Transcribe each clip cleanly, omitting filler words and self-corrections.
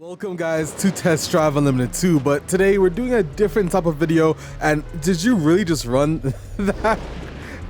Welcome guys to Test Drive Unlimited 2, but today we're doing a different type of video. And did you really just run that?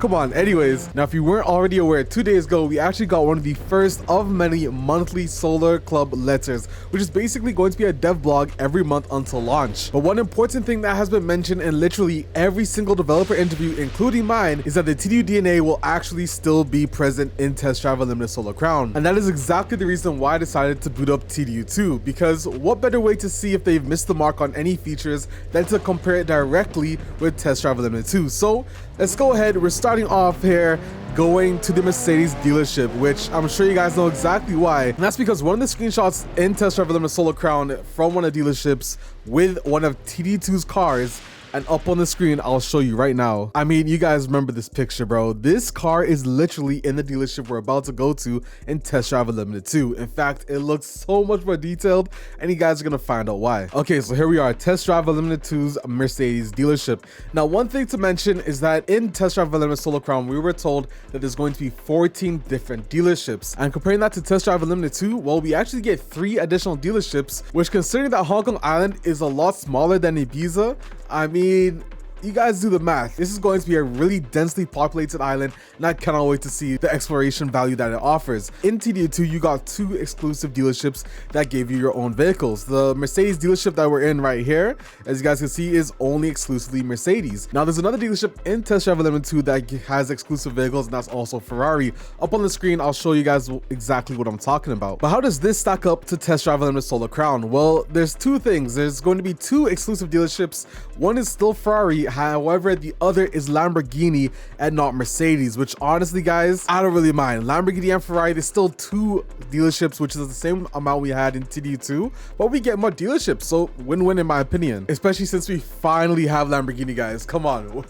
Come on. Anyways, now if you weren't already aware, 2 days ago we actually got one of the first of many monthly Solar Club letters, which is basically going to be a dev blog every month until launch. But one important thing that has been mentioned in literally every single developer interview, including mine, is that the TDU DNA will actually still be present in Test Drive Unlimited Solar Crown. And that is exactly the reason why I decided to boot up TDU 2, because what better way to see if they've missed the mark on any features than to compare it directly with Test Drive Unlimited 2. So let's go ahead. We're starting off here going to the Mercedes dealership, which I'm sure you guys know exactly why. And that's because one of the screenshots in Test Drive Unlimited Solar Crown from one of the dealerships with one of TD2's cars, and up on the screen I'll show you right now. I mean, you guys remember this picture, bro. This car is literally in the dealership we're about to go to in Test Drive Unlimited 2. In fact, it looks so much more detailed, and you guys are gonna find out why. Okay, so here we are, Test Drive Unlimited 2's Mercedes dealership. Now, one thing to mention is that in Test Drive Unlimited Solar Crown, we were told that there's going to be 14 different dealerships. And comparing that to Test Drive Unlimited 2, well, we actually get 3 additional dealerships, which, considering that Hong Kong Island is a lot smaller than Ibiza, I mean, you guys do the math. This is going to be a really densely populated island, and I cannot wait to see the exploration value that it offers. In TDU2, you got 2 exclusive dealerships that gave you your own vehicles. The Mercedes dealership that we're in right here, as you guys can see, is only exclusively Mercedes. Now, there's another dealership in Test Drive Unlimited 2 that has exclusive vehicles, and that's also Ferrari. Up on the screen, I'll show you guys exactly what I'm talking about. But how does this stack up to Test Drive Unlimited Solar Crown? Well, there's 2 things. There's going to be 2 exclusive dealerships. One is still Ferrari, however, the other is Lamborghini and not Mercedes, which honestly, guys, I don't really mind. Lamborghini and Ferrari, there's still 2 dealerships, which is the same amount we had in TD2, but we get more dealerships, so win-win in my opinion, especially since we finally have Lamborghini, guys. Come on.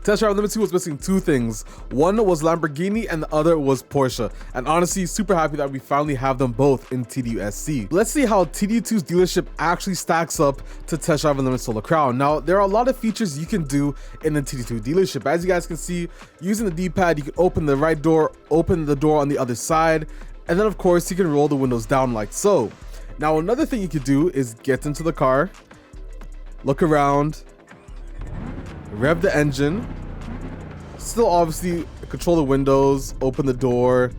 Test Drive Unlimited 2 was missing 2 things. One was Lamborghini and the other was Porsche, and honestly, super happy that we finally have them both in TDU-SC. Let's see how TD2's dealership actually stacks up to Test Drive Unlimited Solar Crown. Now, there are a lot of features you can do in the TD2 dealership. As you guys can see, using the D-pad, you can open the right door, open the door on the other side, and then of course you can roll the windows down like so. Now, another thing you could do is get into the car, look around, rev the engine, still obviously control the windows, open the door,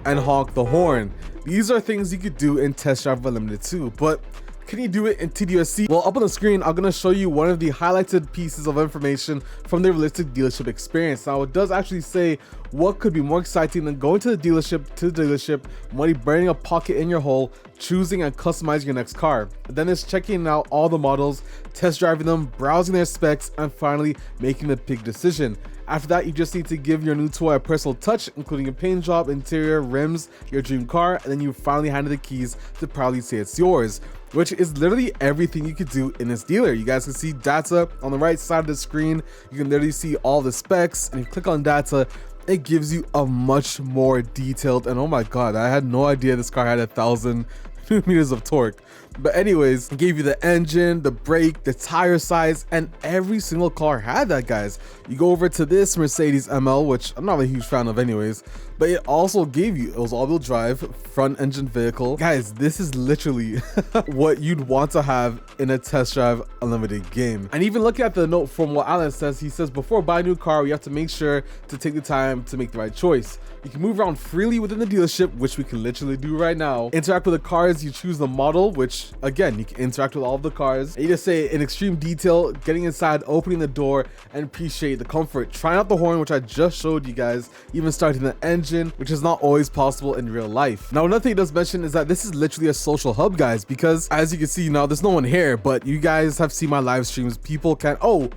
and honk the horn. These are things you could do in Test Drive Unlimited 2, but can you do it in TDU-SC? Well, up on the screen, I'm gonna show you one of the highlighted pieces of information from the realistic dealership experience. Now, it does actually say what could be more exciting than going to the dealership, money burning a pocket in your hole, choosing and customizing your next car. Then it's checking out all the models, test driving them, browsing their specs, and finally making the big decision. After that, you just need to give your new toy a personal touch, including a paint job, interior, rims, your dream car, and then you finally hand it the keys to proudly say it's yours, which is literally everything you could do in this dealer. You guys can see data on the right side of the screen. You can literally see all the specs, and if you click on data, it gives you a much more detailed, and oh my god, I had no idea this car had 1,000 meters of torque. But anyways, it gave you the engine, the brake, the tire size, and every single car had that, guys. You go over to this Mercedes ML, which I'm not a huge fan of anyways, but it also gave you, it was all-wheel drive, front engine vehicle. Guys, this is literally what you'd want to have in a Test Drive Unlimited game. And even looking at the note from what Alan says, he says, before buying a new car, you have to make sure to take the time to make the right choice. You can move around freely within the dealership, which we can literally do right now. Interact with the cars, you choose the model, which again, you can interact with all of the cars. And you just say in extreme detail, getting inside, opening the door, and appreciate the comfort. Trying out the horn, which I just showed you guys, even starting the engine, which is not always possible in real life. Now, another thing it does mention is that this is literally a social hub, guys, because as you can see now, there's no one here, but you guys have seen my live streams. People can, oh,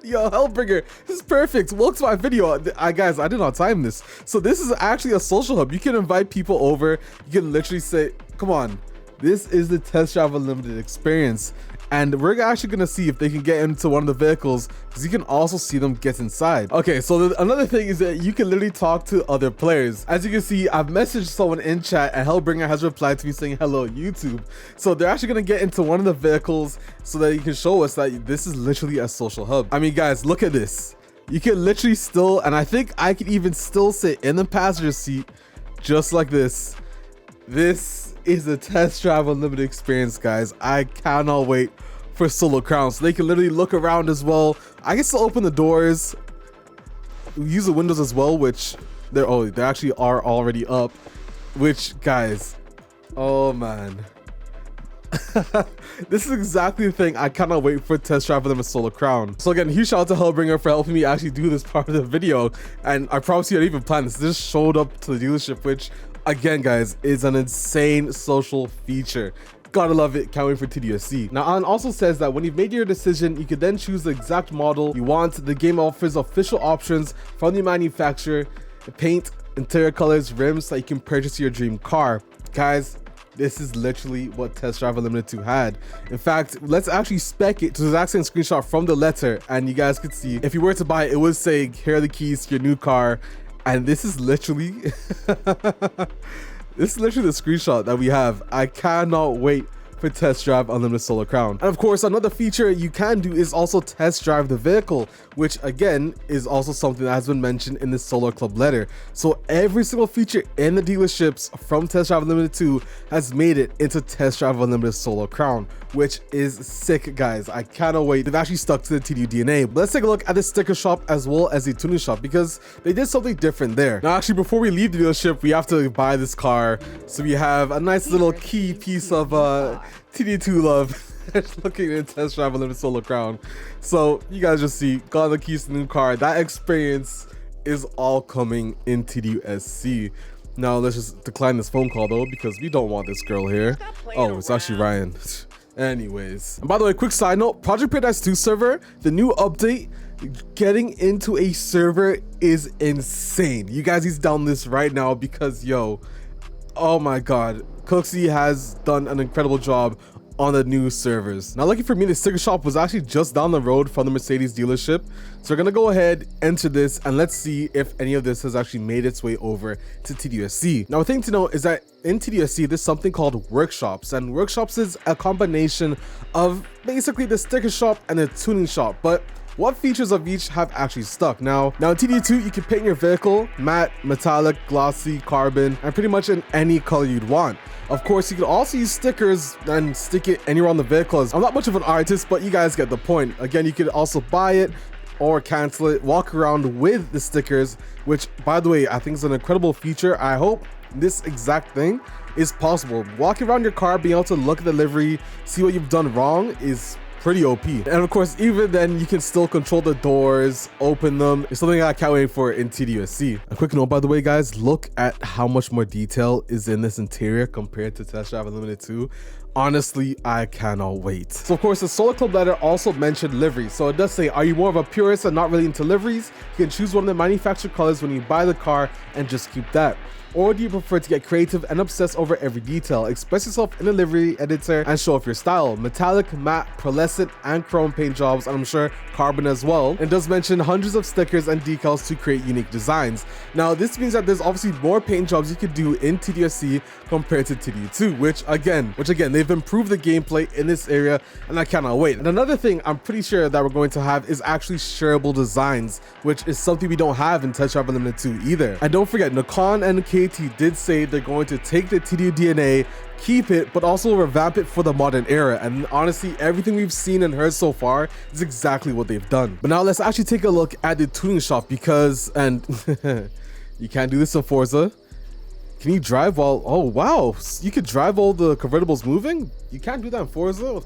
yo, Hellbringer, this is perfect. Welcome to my video. Guys, I did not time this. So this is actually a social hub. You can invite people over. You can literally say, come on, this is the Test Drive Unlimited experience. And we're actually going to see if they can get into one of the vehicles, because you can also see them get inside. Okay, so another thing is that you can literally talk to other players. As you can see, I've messaged someone in chat, and Hellbringer has replied to me saying, hello, YouTube. So they're actually going to get into one of the vehicles so that you can show us that this is literally a social hub. I mean, guys, look at this. You can literally still, and I think I can even still sit in the passenger seat just like this. This is a test drive unlimited experience, guys. I cannot wait for Solo Crown, so they can literally look around as well. I can still open the doors, use the windows as well, which they actually are already up, which, guys, oh man. This is exactly the thing I cannot wait for test drive for them with Solo Crown. So again, huge shout out to Hellbringer for helping me actually do this part of the video, and I promise you I didn't even plan this. This showed up to the dealership, which again, guys, is an insane social feature. Gotta love it. Can't wait for TDUSC. Now, Alan also says that when you've made your decision, you can then choose the exact model you want. The game offers official options from the manufacturer, paint, interior colors, rims, so you can purchase your dream car. Guys, this is literally what Test Drive Unlimited 2 had. In fact, let's actually spec it to the exact same screenshot from the letter, and you guys could see if you were to buy it, it would say, here are the keys to your new car. And this is literally this is literally the screenshot that we have. I cannot wait for Test Drive Unlimited Solo Crown. And of course, another feature you can do is also test drive the vehicle, which again is also something that has been mentioned in the Solar Club letter. So every single feature in the dealerships from Test Drive Unlimited 2 has made it into Test Drive Unlimited Solo Crown, which is sick, guys. I cannot wait. They've actually stuck to the TDU DNA. But let's take a look at the sticker shop as well as the tuning shop, because they did something different there. Now, actually, before we leave the dealership, we have to buy this car. So we have a nice little key piece of TD2 love. Looking at Test Drive Unlimited Solo Crown. So you guys just see, got the keys to the new car. That experience is all coming in TDUSC. Now let's just decline this phone call though, because we don't want this girl here. Oh, it's actually Ryan. Anyways, and by the way, quick side note, Project Paradise 2 server, the new update, getting into a server is insane. You guys need to download this right now because, yo, oh my god, Cooksey has done an incredible job on the new servers. Now, lucky for me, the sticker shop was actually just down the road from the Mercedes dealership. So we're gonna go ahead, enter this, and let's see if any of this has actually made its way over to TDUSC. Now, a thing to note is that in TDUSC, there's something called workshops, and workshops is a combination of basically the sticker shop and the tuning shop, but what features of each have actually stuck. Now in TD2, you can paint your vehicle matte, metallic, glossy, carbon, and pretty much in any color you'd want. Of course, you can also use stickers and stick it anywhere on the vehicle. I'm not much of an artist, but you guys get the point. Again, you could also buy it or cancel it, walk around with the stickers, which, by the way, I think is an incredible feature. I hope this exact thing is possible. Walking around your car, being able to look at the livery, see what you've done wrong is pretty OP. And of course, even then, you can still control the doors, open them. It's something I can't wait for in TDUSC. A quick note, by the way, guys, look at how much more detail is in this interior compared to Test Drive Unlimited 2. Honestly, I cannot wait. So of course, the Solar Club letter also mentioned liveries. So it does say, are you more of a purist and not really into liveries? You can choose one of the manufactured colors when you buy the car and just keep that. Or do you prefer to get creative and obsess over every detail? Express yourself in a livery editor and show off your style. Metallic, matte, pearlescent, and chrome paint jobs, and I'm sure carbon as well. And it does mention hundreds of stickers and decals to create unique designs. Now, this means that there's obviously more paint jobs you could do in TDUSC compared to TDU2, which again, they've improved the gameplay in this area, and I cannot wait. And another thing I'm pretty sure that we're going to have is actually shareable designs, which is something we don't have in Test Drive Unlimited 2 either. And don't forget, Nakan and KT did say they're going to take the TDU DNA, keep it, but also revamp it for the modern era. And honestly, everything we've seen and heard so far is exactly what they've done. But now let's actually take a look at the tuning shop, because, and you can't do this in Forza. Can you drive while, oh wow, you could drive while the convertible's moving? You can't do that in Forza?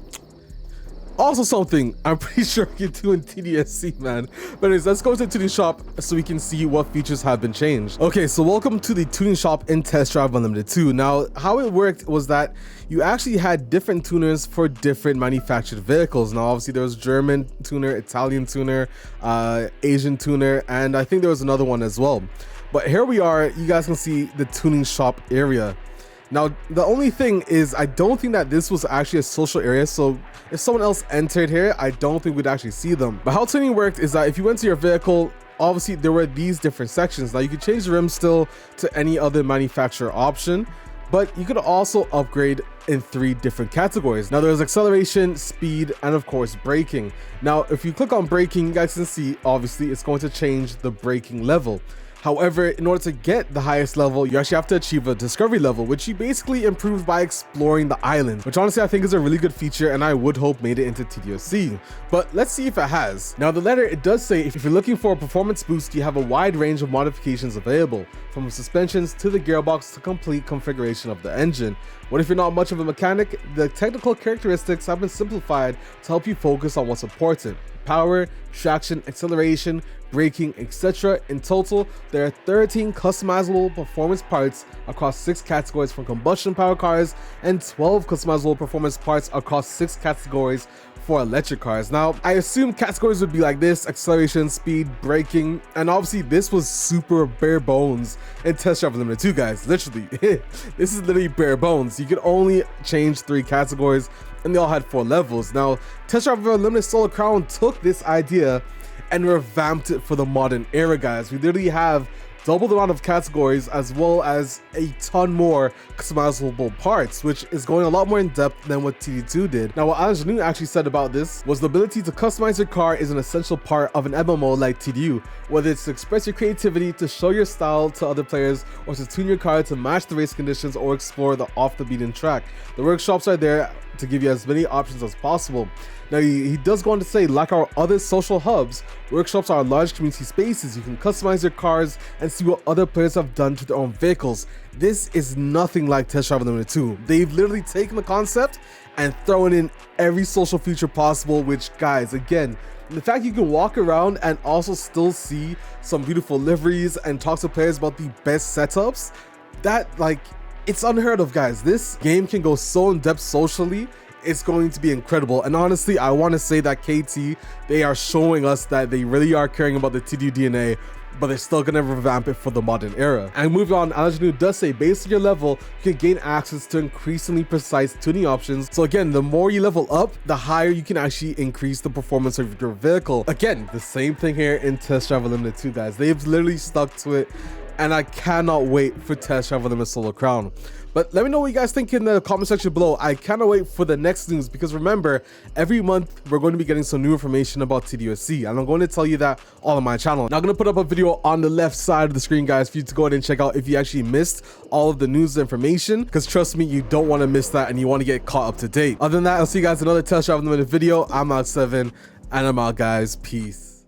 Also something I'm pretty sure you can do in TDSC, man. But anyways, let's go to the tuning shop so we can see what features have been changed. Okay, so welcome to the tuning shop in Test Drive Unlimited 2. Now, how it worked was that you actually had different tuners for different manufactured vehicles. Now, obviously, there was German tuner, Italian tuner, Asian tuner, and I think there was another one as well. But here we are, you guys can see the tuning shop area. Now, the only thing is, I don't think that this was actually a social area, so if someone else entered here, I don't think we'd actually see them. But how tuning worked is that if you went to your vehicle, obviously there were these different sections. Now, you could change the rim still to any other manufacturer option, but you could also upgrade in 3 different categories. Now, there's acceleration, speed, and of course, braking. Now, if you click on braking, you guys can see, obviously, it's going to change the braking level. However, in order to get the highest level, you actually have to achieve a discovery level, which you basically improve by exploring the island, which honestly I think is a really good feature and I would hope made it into TDOC. But let's see if it has. Now the letter, it does say if you're looking for a performance boost, you have a wide range of modifications available, from suspensions to the gearbox to complete configuration of the engine. What if you're not much of a mechanic? The technical characteristics have been simplified to help you focus on what's important: power, traction, acceleration, braking, etc. In total, there are 13 customizable performance parts across 6 categories for combustion power cars and 12 customizable performance parts across 6 categories for electric cars. Now, I assume categories would be like this: acceleration, speed, braking, and obviously this was super bare bones in Test Drive Unlimited 2, guys. Literally, this is literally bare bones. You could only change 3 categories and they all had 4 levels. Now, Test Drive Unlimited Solar Crown took this idea and revamped it for the modern era, guys. We literally have double the amount of categories as well as a ton more customizable parts, which is going a lot more in depth than what TD2 did. Now, what Anjanu actually said about this was the ability to customize your car is an essential part of an MMO like TDU, whether it's to express your creativity, to show your style to other players, or to tune your car to match the race conditions or explore the off the beaten track. The workshops are there to give you as many options as possible. Now, he does go on to say, like our other social hubs, workshops are large community spaces. You can customize your cars and see what other players have done to their own vehicles. This is nothing like Test Drive Unlimited 2. They've literally taken the concept and thrown in every social feature possible, which, guys, again, the fact you can walk around and also still see some beautiful liveries and talk to players about the best setups, that, like, it's unheard of, guys. This game can go so in depth socially. It's going to be incredible. And honestly, I want to say that KT, they are showing us that they really are caring about the TDU DNA, but they're still going to revamp it for the modern era. And moving on, Anjanu does say based on your level, you can gain access to increasingly precise tuning options. So again, the more you level up, the higher you can actually increase the performance of your vehicle. Again, the same thing here in Test Drive Unlimited 2, guys. They've literally stuck to it, and I cannot wait for Test Drive Unlimited Solar Crown. But let me know what you guys think in the comment section below. I cannot wait for the next news, because remember, every month we're going to be getting some new information about TDOC, and I'm going to tell you that all on my channel. Now, I'm going to put up a video on the left side of the screen, guys, for you to go ahead and check out if you actually missed all of the news information, because trust me, you don't want to miss that and you want to get caught up to date. Other than that, I'll see you guys in another Test Drive Unlimited video. I'm Out7, and I'm out, guys. Peace.